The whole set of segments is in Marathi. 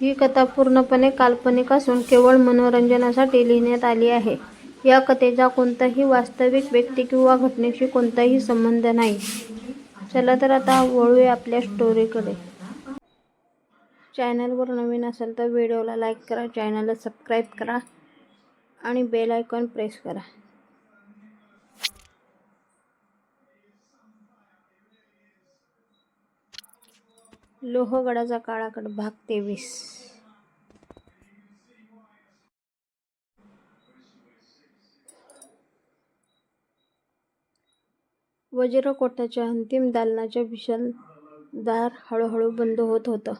ही कथा पूर्णपणे काल्पनिक असून केवळ मनोरंजनासाठी लिहिण्यात आली आहे. या कथेचा कोणताही वास्तविक व्यक्ती किंवा घटनेशी कोणताही संबंध नाही. चला तर आता वळूया आपल्या स्टोरीकडे. चॅनलवर नवीन असाल तर व्हिडिओला लाईक करा, चॅनलला सबस्क्राईब करा आणि बेल आयकॉन प्रेस करा. लोहगडाचा काळाकड भाग 23. वज्रकोटाच्या अंतिम दालनाचे विशाल दार हळूहळू बंद होत होतं.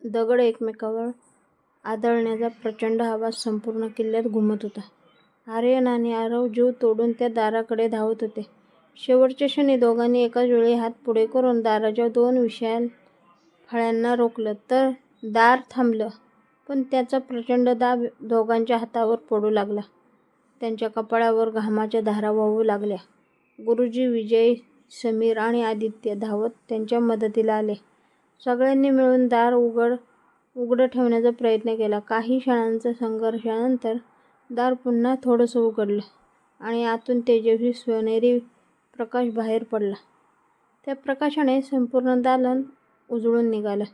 दगड एकमेकांवर आदळण्याचा प्रचंड आवाज संपूर्ण किल्ल्यात घुमत होता. आर्यन आणि आरव जीव तोडून त्या दाराकडे धावत होते. शेवटच्या क्षणी दोघांनी एकाच वेळी हात पुढे करून दाराच्या 2 विशाल फळ्यांना रोखलं तर दार थांबलं, पण त्याचा प्रचंड दाब दोघांच्या हातावर पडू लागला. त्यांच्या कपाळावर घामाच्या धारा वाहू लागल्या. गुरुजी, विजय, समीर आणि आदित्य धावत त्यांच्या मदतीला आले. सगळ्यांनी मिळून दार उघडं ठेवण्याचा प्रयत्न केला. काही क्षणांच्या संघर्षानंतर दार पुन्हा थोडंसं उघडलं आणि आतून तेजस्वी सोनेरी प्रकाश बाहेर पडला. त्या प्रकाशाने संपूर्ण दालन उजळून निघालं.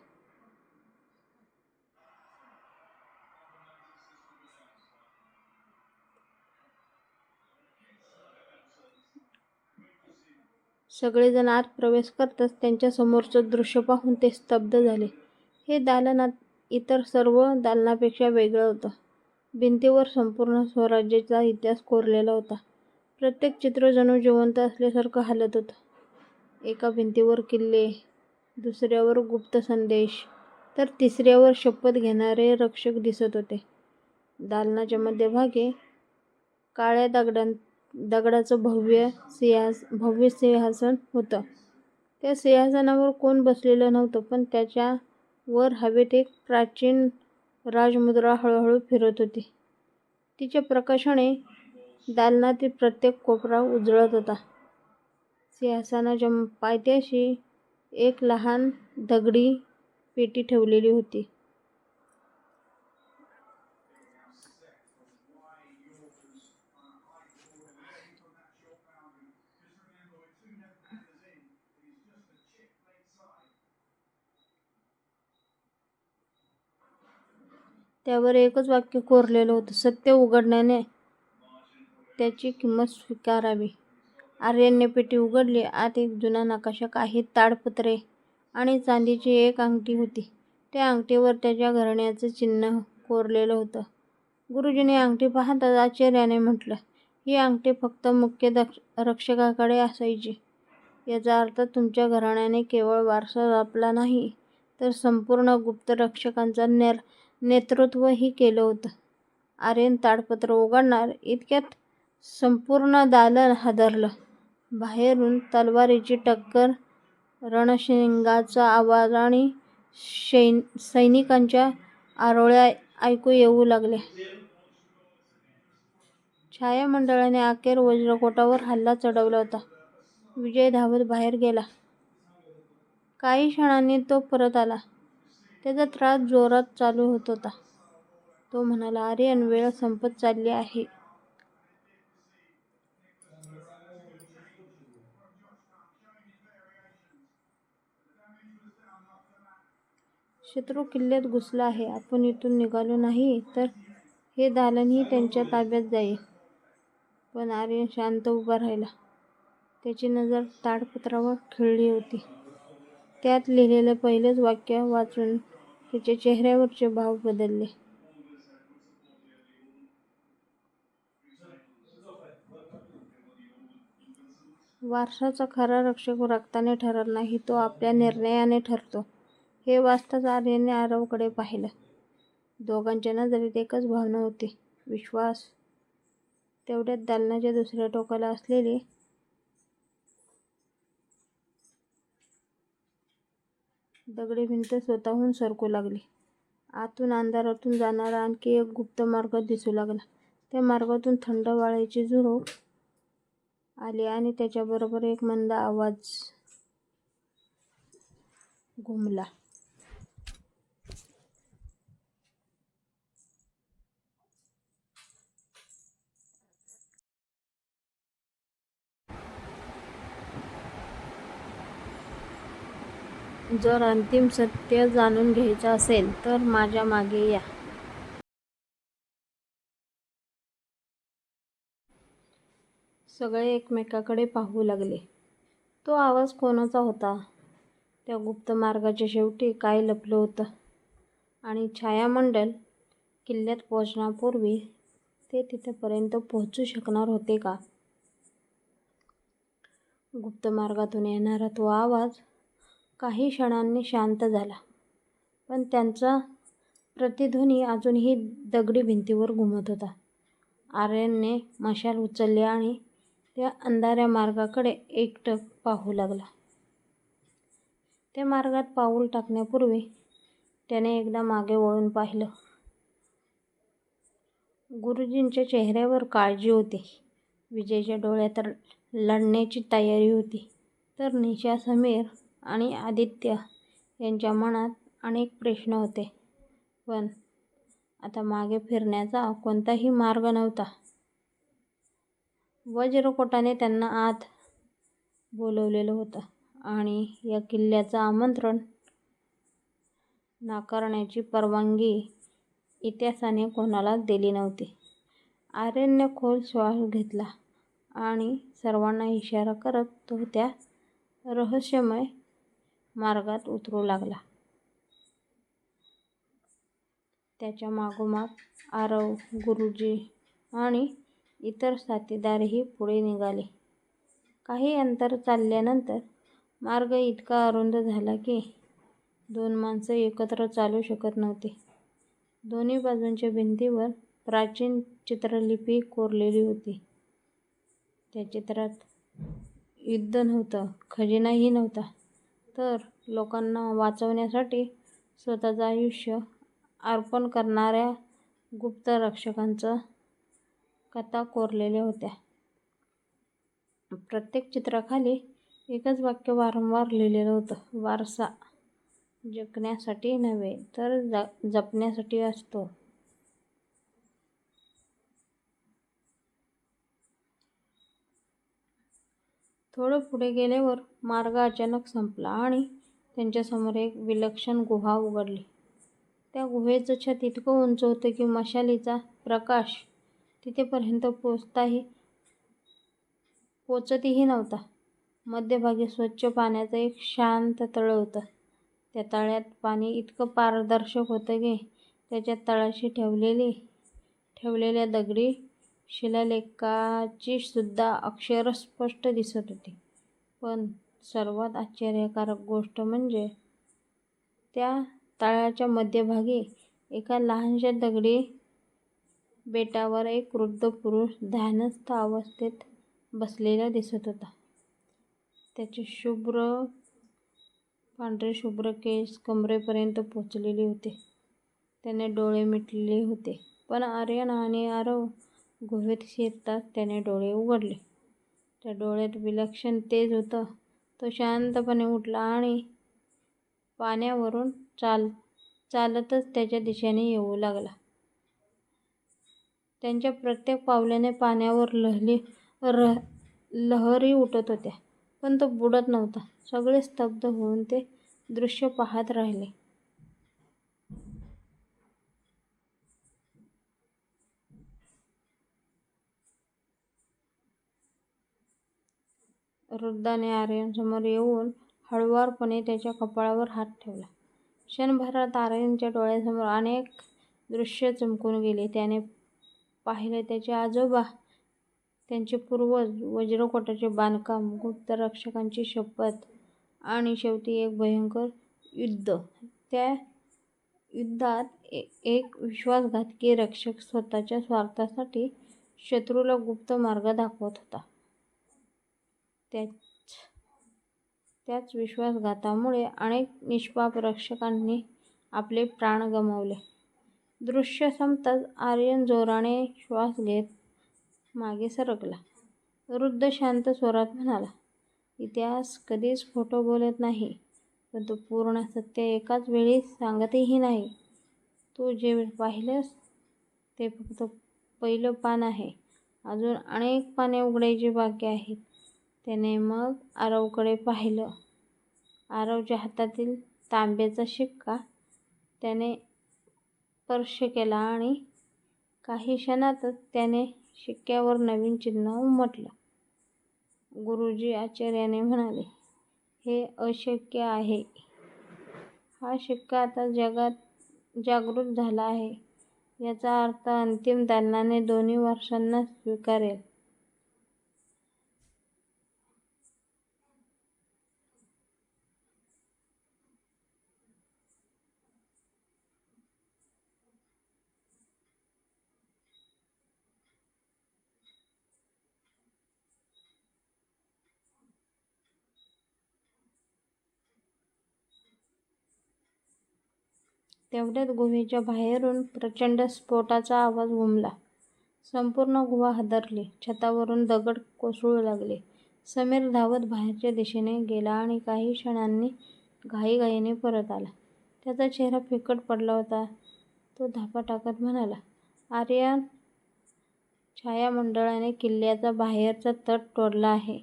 सगळेजण आत प्रवेश करताच त्यांच्या समोरचं दृश्य पाहून ते स्तब्ध झाले. हे दालन इतर सर्व दालनांपेक्षा वेगळं होतं. भिंतीवर संपूर्ण स्वराज्याचा इतिहास कोरलेला होता. प्रत्येक चित्र जणू जिवंत असल्यासारखं हालत होतं. एका भिंतीवर किल्ले, दुसऱ्यावर गुप्त संदेश, तर तिसऱ्यावर शपथ घेणारे रक्षक दिसत होते. दालनाच्या मध्यभागी काळ्या दगडाचं भव्य सिंहासन होतं. त्या सिंहासनावर कोण बसलेलं नव्हतं, पण त्याच्या वर हवेत एक प्राचीन राजमुद्रा हळूहळू फिरत होती. तिच्या प्रकाशाने दालनातील प्रत्येक कोपरा उजळत होता. सिंहासनाच्या पायथ्याशी एक लहान दगडी पेटी ठेवलेली होती. त्यावर एकच वाक्य कोरलेलं होतं, सत्य उघडण्याने त्याची किंमत स्वीकारावी. आर्यनने पेटी उघडली. आत एक जुना नकाशा, काही ताडपत्रे आणि चांदीची एक अंगठी होती. त्या अंगठीवर त्याच्या घराण्याचं चिन्ह कोरलेलं होतं. गुरुजींनी अंगठी पाहताच आश्चर्याने म्हटलं, ही अंगठी फक्त मुख्य रक्षकाकडे असायची. याचा अर्थ तुमच्या घराण्याने केवळ वारसा जपला नाही, तर संपूर्ण गुप्त रक्षकांचं नेतृत्वही केलं होतं. आर्यन ताडपत्र उघडणार इतक्यात संपूर्ण दालन हादरलं. बाहेरून तलवारीची टक्कर, रणशिंगाचा आवाज आणि सैनिकांच्या आरोळ्या ऐकू येऊ लागल्या. छायामंडळाने अखेर वज्रकोटावर हल्ला चढवला होता. विजय धावत बाहेर गेला. काही क्षणांनी तो परत आला. त्याचा त्रास जोरात चालू होत होता. तो म्हणाला, आर्यन, वेळ संपत चालली आहे. शत्रू किल्ल्यात घुसला आहे. आपण इथून निघालो नाही तर हे दालनही त्यांच्या ताब्यात जाईल. पण आर्यन शांत उभा राहिला. त्याची नजर ताडपत्रावर खिळली होती. त्यात लिहिलेलं पहिलंच वाक्य वाचून त्याच्या चेहऱ्यावरचे भाव बदलले. वारसाचा खरा रक्षक रक्ताने ठरत नाही, तो आपल्या निर्णयाने ठरतो. हे वाचताच आर्यनने आरवकडे पाहिलं. दोघांच्या नजरेत एकच भावना होती, विश्वास. तेवढ्यात दालनाच्या दुसऱ्या टोकाला असलेली दगडी भिंत स्वतःहून सरकू लागली. आतून अंधारातून जाणारा आणखी एक गुप्त मार्ग दिसू लागला. त्या मार्गातून थंड वाऱ्याची झुळूक आली आणि त्याच्याबरोबर एक मंद आवाज घुमला. जर अंतिम सत्य जाणून घ्यायचं असेल तर माझ्या मागे या. सगळे एकमेकाकडे पाहू लागले. तो आवाज कोणाचा होता? त्या गुप्त मार्गाच्या शेवटी काय लपलं होतं? आणि छायामंडल किल्ल्यात पोहोचण्यापूर्वी ते तिथेपर्यंत पोहोचू शकणार होते का? गुप्त मार्गातून येणारा तो आवाज काही क्षणांनी शांत झाला, पण त्यांचा प्रतिध्वनी अजूनही दगडी भिंतीवर घुमत होता. आर्यनने मशाल उचलली आणि त्या अंधाऱ्या मार्गाकडे एकटक पाहू लागला. त्या मार्गात पाऊल टाकण्यापूर्वी त्याने एकदा मागे वळून पाहिलं. गुरुजींच्या चेहऱ्यावर काळजी होती. विजयच्या डोळ्यात लढण्याची तयारी होती. तर निशा, समीर आणि आदित्य यांच्या मनात अनेक प्रश्न होते. पण आता मागे फिरण्याचा कोणताही मार्ग नव्हता. वज्रकोटाने त्यांना आत बोलवलेलं होतं आणि या किल्ल्याचं आमंत्रण नाकारण्याची परवानगी इतिहासाने कोणालाच दिली नव्हती. आर्यनने खोल श्वास घेतला आणि सर्वांना इशारा करत तो त्या रहस्यमय मार्गात उतरू लागला. त्याच्या मागोमाग आरव, गुरुजी आणि इतर साथीदारही पुढे निघाले. काही अंतर चालल्यानंतर मार्ग इतका अरुंद झाला की 2 माणसं एकत्र चालू शकत नव्हती. दोन्ही बाजूंच्या भिंतीवर प्राचीन चित्रलिपी कोरलेली होती. त्या चित्रात युद्ध नव्हतं, खजिनाही नव्हता, तर लोकांना वाचवण्यासाठी स्वतःचं आयुष्य अर्पण करणाऱ्या गुप्त रक्षकांच्या कथा कोरलेल्या होत्या. प्रत्येक चित्राखाली एकच वाक्य वारंवार लिहिलेलं होतं, वारसा जगण्यासाठी नव्हे तर जपण्यासाठी असतो. थोडं पुढे गेल्यावर मार्ग अचानक संपला आणि त्यांच्यासमोर एक विलक्षण गुहा उघडली. त्या गुहेचं छत इतकं उंच होतं की मशालीचा प्रकाश तिथेपर्यंत पोचतही नव्हता. मध्यभागी स्वच्छ पाण्याचं एक शांत तळं होतं. त्या तळ्यात पाणी इतकं पारदर्शक होतं की त्याच्या तळाशी ठेवलेल्या दगडी शिलालेखाची सुद्धा अक्षरं स्पष्ट दिसत होती. पण सर्वात आश्चर्यकारक गोष्ट म्हणजे त्या तळ्याच्या मध्यभागी एका लहानशा दगडी बेटावर एक वृद्ध पुरुष ध्यानस्थ अवस्थेत बसलेला दिसत होता. त्याचे पांढरे शुभ्र केस कमरेपर्यंत पोचलेले होते. त्याने डोळे मिटलेले होते. पण आर्यन आणि आरव गुहेत शिरताच त्याने डोळे उघडले. त्या डोळ्यात विलक्षण तेज होतं. तो शांतपणे उठला आणि पाण्यावरून चालतच त्याच्या दिशेने येऊ लागला. त्यांच्या प्रत्येक पावलाने पाण्यावर लहरी उठत होत्या, पण तो बुडत नव्हता. सगळे स्तब्ध होऊन ते दृश्य पाहत राहिले. वृद्धाने आर्यनसमोर येऊन हळुवारपणे त्याच्या कपाळावर हात ठेवला. क्षणभरात आर्यनच्या डोळ्यासमोर अनेक दृश्य चमकून गेली. त्याने पाहिलं त्याचे आजोबा, त्यांचे पूर्वज, वज्रकोटाचे बांधकाम, गुप्त रक्षकांची शपथ आणि शेवटी एक भयंकर युद्ध. त्या युद्धात एक विश्वासघातकी रक्षक स्वतःच्या स्वार्थासाठी शत्रूला गुप्त मार्ग दाखवत होता. त्याच विश्वासघातामुळे अनेक निष्पाप रक्षकांनी आपले प्राण गमावले. दृश्य संपताच आर्यन जोराने श्वास घेत मागे सरकला. वृद्ध शांत स्वरात म्हणाला, इतिहास कधीच खोटं बोलत नाही, पण तो पूर्ण सत्य एकाच वेळी सांगतही नाही. तू जे पाहिलंस ते फक्त पहिलं पान आहे. अजून अनेक पाने उघडायची बाकी आहेत. त्याने मग आरवकडे पाहिलं. आरवच्या हातातील तांब्याचा शिक्का त्याने स्पर्श केला आणि काही क्षणातच त्याने शिक्क्यावर नवीन चिन्ह उमटलं. गुरुजी आश्चर्याने म्हणाले, हे अशक्य आहे. हा शिक्का आता जगात जागृत झाला आहे. याचा अर्थ अंतिम दालनाने दोन्ही वारसांना स्वीकारेल. तेवढ्यात गुहेच्या बाहेरून प्रचंड स्फोटाचा आवाज घुमला. संपूर्ण गुहा हादरली. छतावरून दगड कोसळू लागले. समीर धावत बाहेरच्या दिशेने गेला आणि काही क्षणांनी घाईघाईने परत आला. त्याचा चेहरा फिकट पडला होता. तो धापा टाकत म्हणाला, आर्यन, छायामंडळाने किल्ल्याचा बाहेरचा तट तोडला आहे.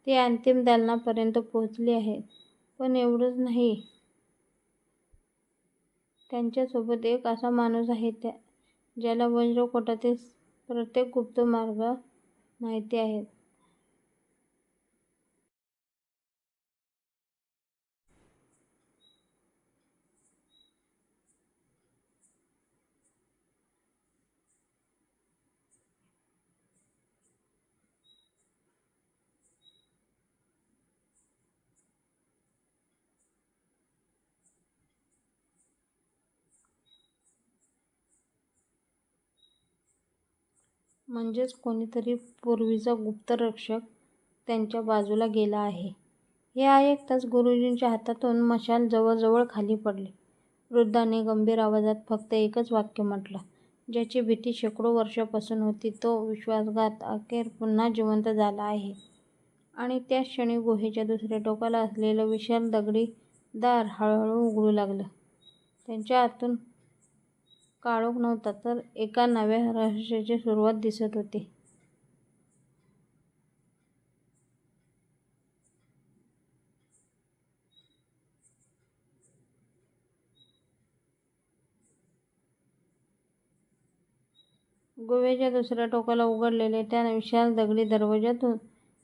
ते अंतिम दालनापर्यंत पोहोचले आहेत. पण एवढंच नाही. त्यांच्यासोबत एक असा माणूस आहे ज्याला वज्रकोटातील प्रत्येक गुप्त मार्ग माहिती आहेत. म्हणजेच कोणीतरी पूर्वीचा गुप्तरक्षक त्यांच्या बाजूला गेला आहे. हे ऐकताच गुरुजींच्या हातातून मशाल जवळजवळ खाली पडली. वृद्धाने गंभीर आवाजात फक्त एकच वाक्य म्हटलं, ज्याची भीती शेकडो वर्षांपासून होती तो विश्वासघात अखेर पुन्हा जिवंत झाला आहे. आणि त्याच क्षणी गुहेच्या दुसऱ्या टोकाला असलेलं विशाल दगडी दार हळूहळू उघडू लागलं. त्यांच्या आतून काळोख नव्हता, तर एका नव्या रहस्याची सुरुवात दिसत होती. गुहेच्या दुसऱ्या टोकाला उघडलेल्या त्या विशाल दगडी दरवाजातून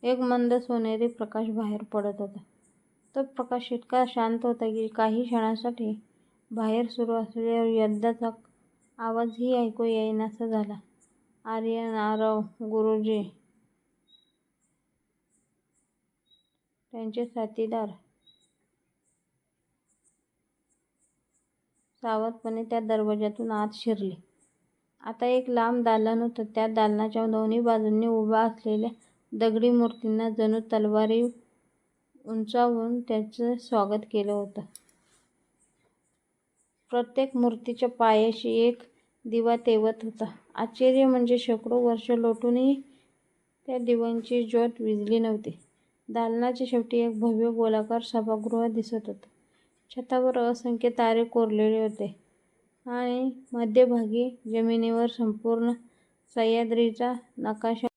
एक मंद सोनेरी प्रकाश बाहेर पडत होता. तो प्रकाश इतका शांत होता की काही क्षणांसाठी बाहेर सुरू असलेल्या युद्धाचा आवाजही ऐकू येईनासा झाला. आर्यन, आरव, गुरुजी, त्यांचे साथीदार सावधपणे त्या दरवाजातून आत शिरले. आता एक लांब दालन होतं. त्या दालनाच्या दोन्ही बाजूंनी उभ्या असलेल्या दगडी मूर्तींना जणू तलवारी उंचावून त्यांचं स्वागत केलं होतं. प्रत्येक मूर्तीच्या पायाशी एक दिवा तेवत होता. आश्चर्य म्हणजे शेकडो वर्षं लोटूनही त्या दिव्यांची ज्योत विझली नव्हती. दालनाच्या शेवटी एक भव्य गोलाकार सभागृह दिसत होतं. छतावर असंख्य तारे कोरलेले होते आणि मध्यभागी जमिनीवर संपूर्ण सह्याद्रीचा नकाशा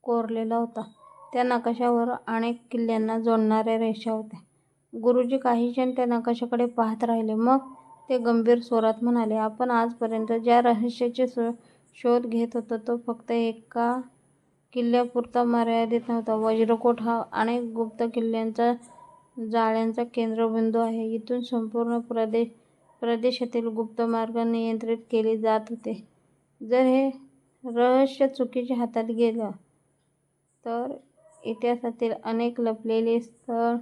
कोरलेला होता. त्या नकाशावर अनेक किल्ल्यांना जोडणाऱ्या रेषा होत्या. गुरुजी काही क्षण त्या नकाशाकडे पाहत राहिले. मग ते गंभीर स्वरात म्हणाले, आपण आजपर्यंत ज्या रहस्याचे शोध घेत होतो तो फक्त एका किल्ल्यापुरता मर्यादित नव्हता. वज्रकोट हा अनेक गुप्त किल्ल्यांचा जाळ्यांचा केंद्रबिंदू आहे. इथून संपूर्ण प्रदेशातील गुप्त मार्ग नियंत्रित केले जात होते. जर हे रहस्य चुकीच्या हातात गेलं तर इतिहासातील अनेक लपलेली स्थळ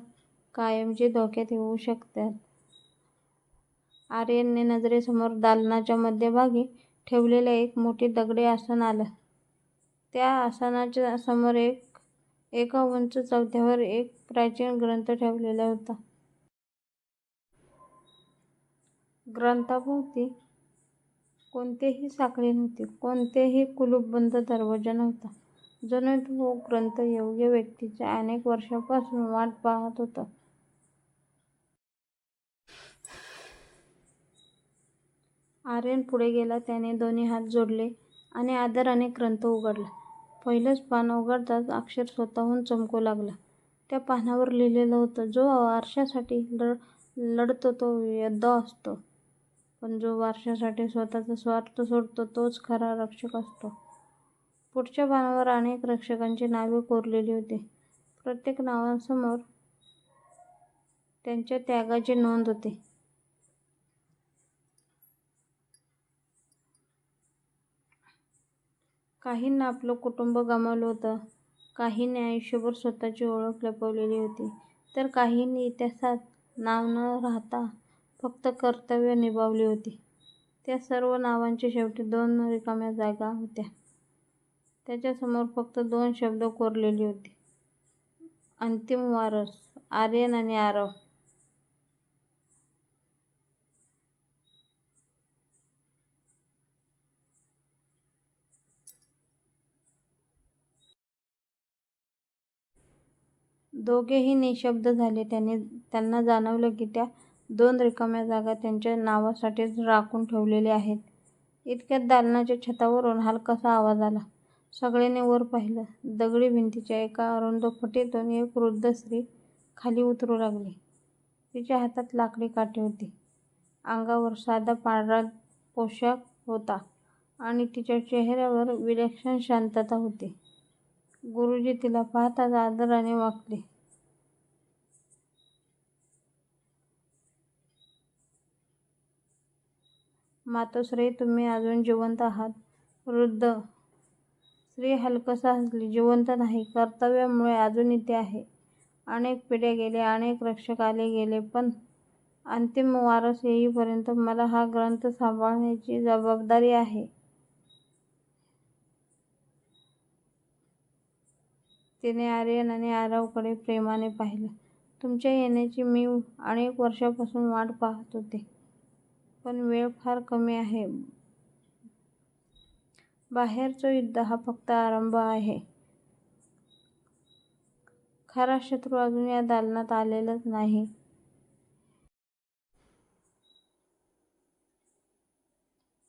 कायमची धोक्यात येऊ शकतात. आर्यनने नजरेसमोर दालनाच्या मध्यभागी ठेवलेलं एक मोठे दगडी आसन आलं. त्या आसनाच्या समोर एका उंच चौथऱ्यावर एक प्राचीन ग्रंथ ठेवलेला होता. ग्रंथाभोवती कोणतीही साखळी नव्हती. कोणतेही कुलूपबंद दरवाजा नव्हता. जणू तो ग्रंथ योग्य व्यक्तीची अनेक वर्षांपासून वाट पाहत होता. आर्यन पुढे गेला. त्याने दोन्ही हात जोडले आणि आदराने ग्रंथ उघडला. पहिलंच पान उघडताच अक्षर स्वतःहून चमकू लागलं. त्या पानावर लिहिलेलं होतं, जो वारशासाठी लढतो तो योद्धा असतो, पण जो वारशासाठी स्वतःचा स्वार्थ सोडतो तोच खरा रक्षक असतो. पुढच्या पानावर अनेक रक्षकांची नावे कोरलेली होती. प्रत्येक नावासमोर त्यांच्या त्यागाची नोंद होती. काहींना आपलं कुटुंब गमावलं होतं, काहींनी आयुष्यभर स्वतःची ओळख लपवलेली होती, तर काहींनी इतिहासात नाव न राहता फक्त कर्तव्य निभावली होती. त्या सर्व नावांच्या शेवटी 2 रिकाम्या जागा होत्या. त्याच्यासमोर फक्त 2 शब्द कोरलेले होते, अंतिम वारस, आर्यन आणि आरव. दोघेही निशब्द झाले. त्यांना जाणवलं की त्या 2 रिकाम्या जागा त्यांच्या नावासाठीच राखून ठेवलेल्या आहेत. इतक्यात दालनाच्या छतावरून हलकासा आवाज आला. सगळ्यांनी वर पाहिलं. दगडी भिंतीच्या एका अरुंद फटीतून एक वृद्ध स्त्री खाली उतरू लागली. तिच्या हातात लाकडी काठी होती. अंगावर साधा पांढरा पोशाख होता आणि तिच्या चेहऱ्यावर विलक्षण शांतता होती. गुरुजी तिला पाहताच आदराने वाकले. मातोश्री, तुम्ही अजून जिवंत आहात. वृद्ध स्त्री हलकसा हसली. जिवंत नाही, कर्तव्यामुळे अजून इथे आहे. अनेक पिढ्या गेल्या, अनेक रक्षक आले गेले, पण अंतिम वारस येईपर्यंत मला हा ग्रंथ सांभाळण्याची जबाबदारी आहे. तिने आर्यन आणि आरवकडे प्रेमाने पाहिलं. तुमच्या येण्याची मी अनेक वर्षांपासून वाट पाहत होते, पण वेळ फार कमी आहे. बाहेरचं युद्ध हा फक्त आरंभ आहे. खरा शत्रू अजून या दालनात आलेलाच नाही.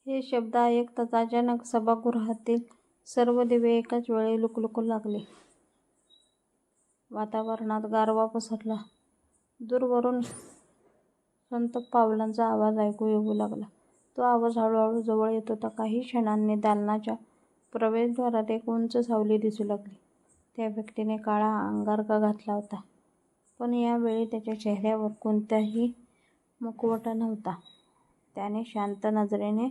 हे शब्द ऐकताच अचानक सभागृहातील सर्व दिवे एकाच वेळी लुकलुकू लागले. वातावरणात गारवा पसरला. दूरवरून संथ पावलांचा आवाज ऐकू येऊ लागला. तो आवाज हळूहळू जवळ येत होता. काही क्षणांनी दालनाच्या प्रवेशद्वारात एक उंच सावली दिसू लागली. त्या व्यक्तीने काळा अंगारका घातला होता, पण यावेळी त्याच्या चेहऱ्यावर कोणताही मुखवटा नव्हता. त्याने शांत नजरेने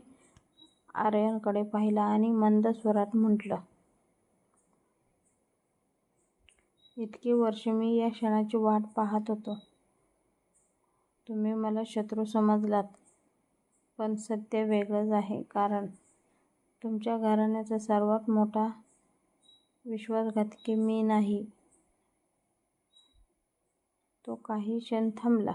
आर्यनकडे पाहिलं आणि मंद स्वरात म्हटलं, इतकी वर्षे मी या क्षणाची वाट पाहत होतो. तुम्ही मला शत्रू समजलात, पण सत्य वेगळंच आहे. कारण तुमच्या घराण्याचा सर्वात मोठा विश्वासघातकी मी नाही. तो काही क्षण थांबला.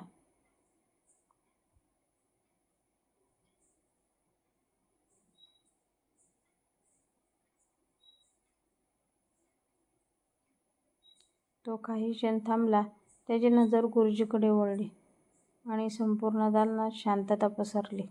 त्याची नजर गुरुजीकडे वळली आणि संपूर्ण दालनात शांतता पसरली.